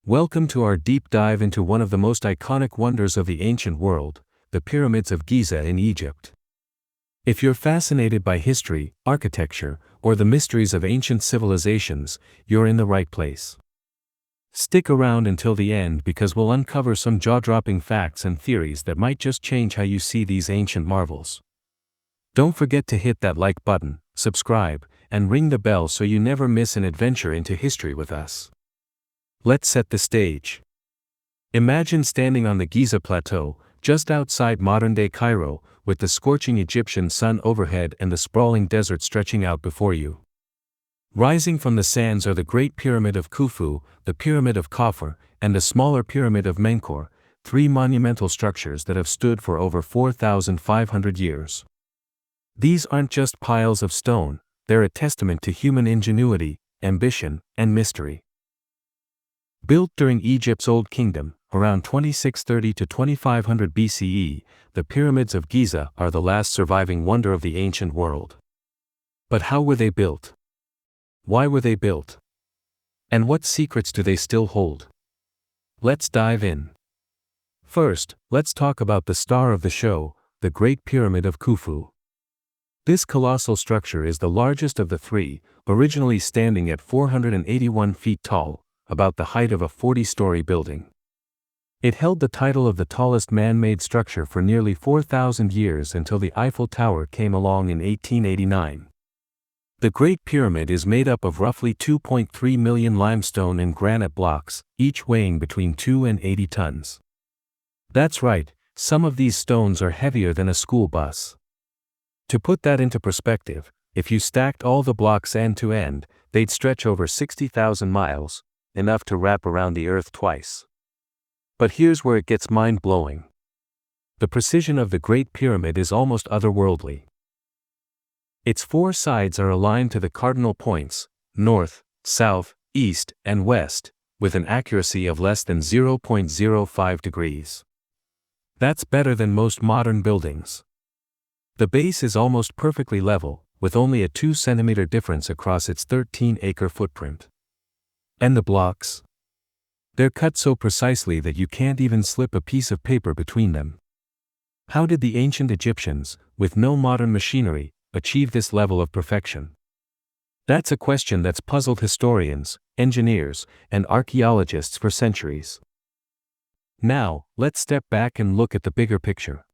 Welcome to our deep dive into one of the most iconic wonders of the ancient world, the pyramids of Giza in Egypt. If you're fascinated by history, architecture, or the mysteries of ancient civilizations, you're in the right place. Stick around until the end because we'll uncover some jaw-dropping facts and theories that might just change how you see these ancient marvels. Don't forget to hit that like button, subscribe, and ring the bell so you never miss an adventure into history with us. Let's set the stage. Imagine standing on the Giza Plateau, just outside modern-day Cairo, with the scorching Egyptian sun overhead and the sprawling desert stretching out before you. Rising from the sands are the Great Pyramid of Khufu, the Pyramid of Khafre, and the smaller Pyramid of Menkaure, three monumental structures that have stood for over 4,500 years. These aren't just piles of stone, they're a testament to human ingenuity, ambition, and mystery. Built during Egypt's Old Kingdom, around 2630 to 2500 BCE, the pyramids of Giza are the last surviving wonder of the ancient world. But how were they built? Why were they built? And what secrets do they still hold? Let's dive in. First, let's talk about the star of the show, the Great Pyramid of Khufu. This colossal structure is the largest of the three, originally standing at 481 feet tall, about the height of a 40-story building. It held the title of the tallest man-made structure for nearly 4,000 years until the Eiffel Tower came along in 1889. The Great Pyramid is made up of roughly 2.3 million limestone and granite blocks, each weighing between 2 and 80 tons. That's right, some of these stones are heavier than a school bus. To put that into perspective, if you stacked all the blocks end to end, they'd stretch over 60,000 miles, enough to wrap around the Earth twice. But here's where it gets mind-blowing. The precision of the Great Pyramid is almost otherworldly. Its four sides are aligned to the cardinal points, north, south, east, and west, with an accuracy of less than 0.05 degrees. That's better than most modern buildings. The base is almost perfectly level, with only a 2-centimeter difference across its 13-acre footprint. And the blocks? They're cut so precisely that you can't even slip a piece of paper between them. How did the ancient Egyptians, with no modern machinery, achieve this level of perfection? That's a question that's puzzled historians, engineers, and archaeologists for centuries. Now, let's step back and look at the bigger picture.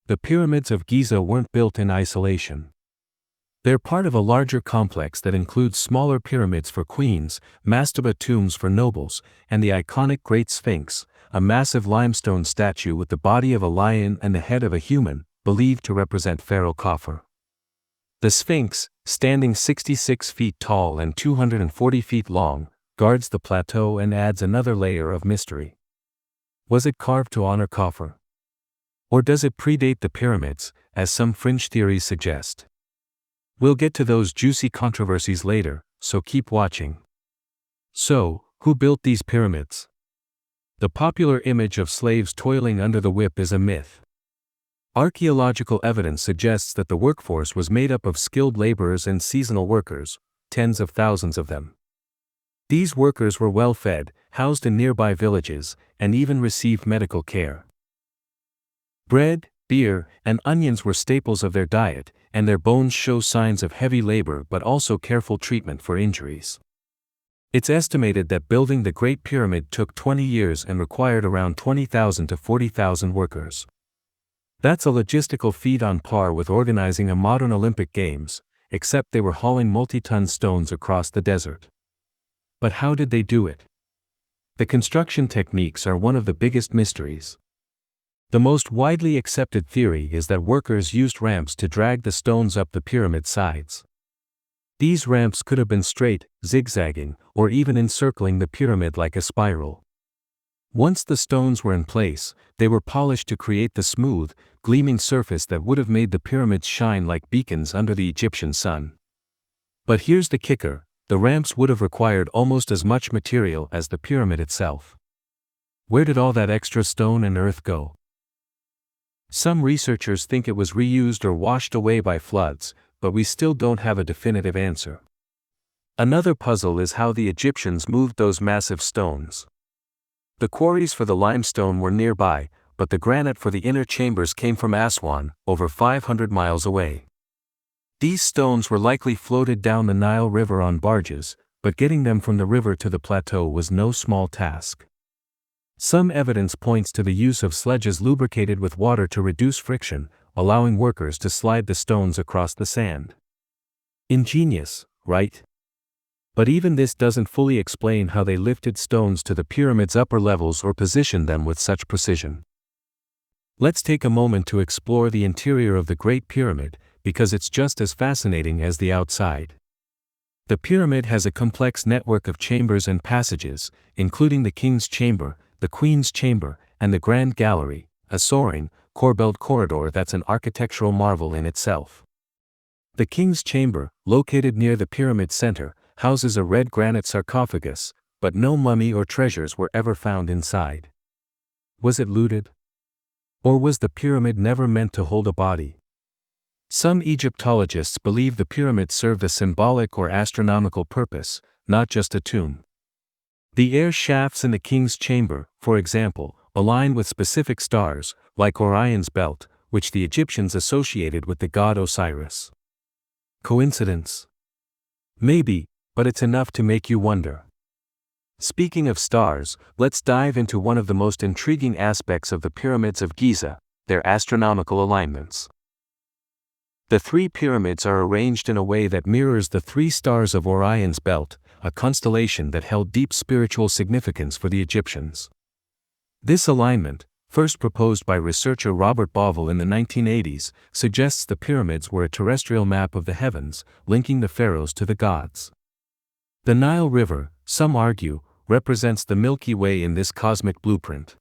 The pyramids of Giza weren't built in isolation. They're part of a larger complex that includes smaller pyramids for queens, mastaba tombs for nobles, and the iconic Great Sphinx, a massive limestone statue with the body of a lion and the head of a human, believed to represent Pharaoh Khafre. The Sphinx, standing 66 feet tall and 240 feet long, guards the plateau and adds another layer of mystery. Was it carved to honor Khafre? Or does it predate the pyramids, as some fringe theories suggest? We'll get to those juicy controversies later, so keep watching. So, who built these pyramids? The popular image of slaves toiling under the whip is a myth. Archaeological evidence suggests that the workforce was made up of skilled laborers and seasonal workers, tens of thousands of them. These workers were well fed, housed in nearby villages, and even received medical care. Bread, beer, and onions were staples of their diet, and their bones show signs of heavy labor but also careful treatment for injuries. It's estimated that building the Great Pyramid took 20 years and required around 20,000 to 40,000 workers. That's a logistical feat on par with organizing a modern Olympic Games, except they were hauling multi-ton stones across the desert. But how did they do it? The construction techniques are one of the biggest mysteries. The most widely accepted theory is that workers used ramps to drag the stones up the pyramid sides. These ramps could have been straight, zigzagging, or even encircling the pyramid like a spiral. Once the stones were in place, they were polished to create the smooth, gleaming surface that would have made the pyramids shine like beacons under the Egyptian sun. But here's the kicker: the ramps would have required almost as much material as the pyramid itself. Where did all that extra stone and earth go? Some researchers think it was reused or washed away by floods, but we still don't have a definitive answer. Another puzzle is how the Egyptians moved those massive stones. The quarries for the limestone were nearby, but the granite for the inner chambers came from Aswan, over 500 miles away. These stones were likely floated down the Nile River on barges, but getting them from the river to the plateau was no small task. Some evidence points to the use of sledges lubricated with water to reduce friction, allowing workers to slide the stones across the sand. Ingenious, right? But even this doesn't fully explain how they lifted stones to the pyramid's upper levels or positioned them with such precision. Let's take a moment to explore the interior of the Great Pyramid, because it's just as fascinating as the outside. The pyramid has a complex network of chambers and passages, including the King's Chamber, the Queen's Chamber, and the Grand Gallery, a soaring, corbelled corridor that's an architectural marvel in itself. The King's Chamber, located near the pyramid's center, houses a red granite sarcophagus, but no mummy or treasures were ever found inside. Was it looted? Or was the pyramid never meant to hold a body? Some Egyptologists believe the pyramid served a symbolic or astronomical purpose, not just a tomb. The air shafts in the King's Chamber, for example, align with specific stars, like Orion's belt, which the Egyptians associated with the god Osiris. Coincidence? Maybe, but it's enough to make you wonder. Speaking of stars, let's dive into one of the most intriguing aspects of the pyramids of Giza, their astronomical alignments. The three pyramids are arranged in a way that mirrors the three stars of Orion's belt, a constellation that held deep spiritual significance for the Egyptians. This alignment, first proposed by researcher Robert Bauval in the 1980s, suggests the pyramids were a terrestrial map of the heavens, linking the pharaohs to the gods. The Nile River, some argue, represents the Milky Way in this cosmic blueprint.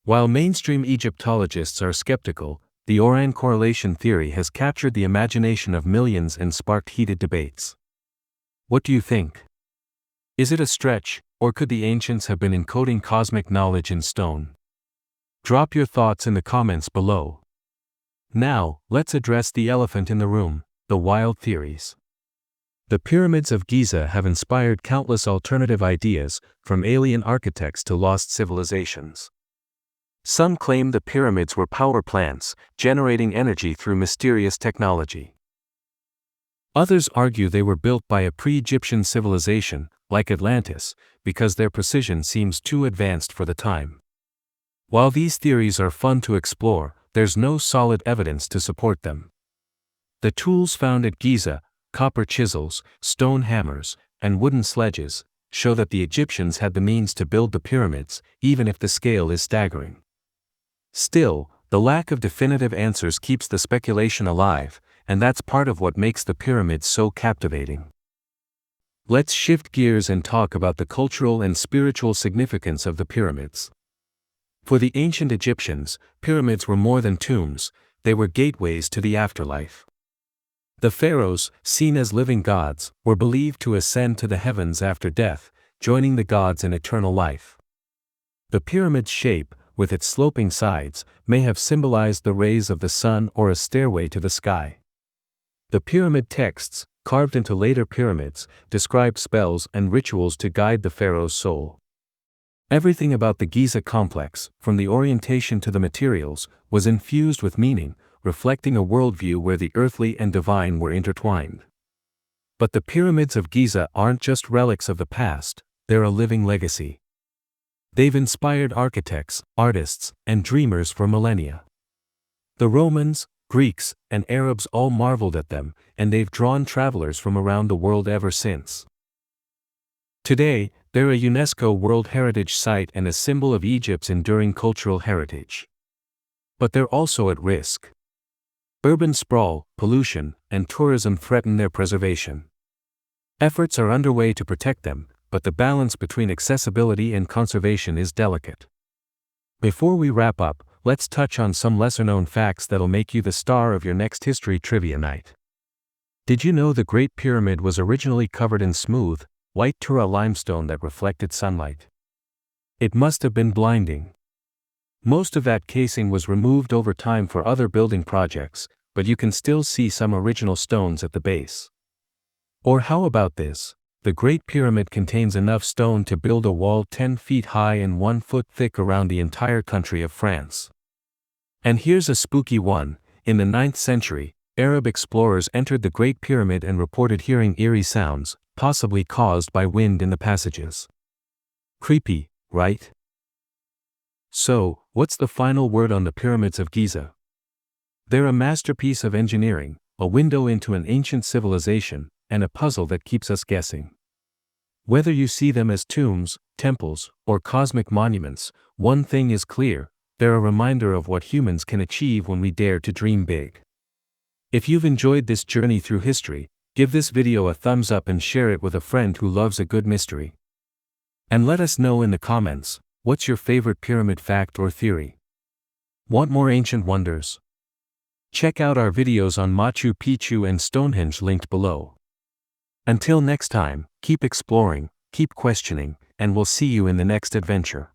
While mainstream Egyptologists are skeptical, the Orion correlation theory has captured the imagination of millions and sparked heated debates. What do you think? Is it a stretch, or could the ancients have been encoding cosmic knowledge in stone? Drop your thoughts in the comments below. Now, let's address the elephant in the room, the wild theories. The pyramids of Giza have inspired countless alternative ideas, from alien architects to lost civilizations. Some claim the pyramids were power plants, generating energy through mysterious technology. Others argue they were built by a pre-Egyptian civilization, like Atlantis, because their precision seems too advanced for the time. While these theories are fun to explore, there's no solid evidence to support them. The tools found at Giza, copper chisels, stone hammers, and wooden sledges, show that the Egyptians had the means to build the pyramids, even if the scale is staggering. Still, the lack of definitive answers keeps the speculation alive, and that's part of what makes the pyramids so captivating. Let's shift gears and talk about the cultural and spiritual significance of the pyramids. For the ancient Egyptians, pyramids were more than tombs, they were gateways to the afterlife. The pharaohs, seen as living gods, were believed to ascend to the heavens after death, joining the gods in eternal life. The pyramid's shape, with its sloping sides, may have symbolized the rays of the sun or a stairway to the sky. The pyramid texts, carved into later pyramids, describe spells and rituals to guide the pharaoh's soul. Everything about the Giza complex, from the orientation to the materials, was infused with meaning, reflecting a worldview where the earthly and divine were intertwined. But the pyramids of Giza aren't just relics of the past, they're a living legacy. They've inspired architects, artists, and dreamers for millennia. The Romans, Greeks, and Arabs all marveled at them, and they've drawn travelers from around the world ever since. Today, they're a UNESCO World Heritage Site and a symbol of Egypt's enduring cultural heritage. But they're also at risk. Urban sprawl, pollution, and tourism threaten their preservation. Efforts are underway to protect them, but the balance between accessibility and conservation is delicate. Before we wrap up, let's touch on some lesser-known facts that'll make you the star of your next history trivia night. Did you know the Great Pyramid was originally covered in smooth, white Tura limestone that reflected sunlight? It must have been blinding. Most of that casing was removed over time for other building projects, but you can still see some original stones at the base. Or how about this? the Great Pyramid contains enough stone to build a wall 10 feet high and 1 foot thick around the entire country of France. And here's a spooky one. In the 9th century, Arab explorers entered the Great Pyramid and reported hearing eerie sounds, possibly caused by wind in the passages. Creepy, right? So, what's the final word on the pyramids of Giza? They're a masterpiece of engineering, a window into an ancient civilization, and a puzzle that keeps us guessing. Whether you see them as tombs, temples, or cosmic monuments, one thing is clear: they're a reminder of what humans can achieve when we dare to dream big. If you've enjoyed this journey through history, give this video a thumbs up and share it with a friend who loves a good mystery. And let us know in the comments, what's your favorite pyramid fact or theory? Want more ancient wonders? Check out our videos on Machu Picchu and Stonehenge linked below. Until next time, keep exploring, keep questioning, and we'll see you in the next adventure.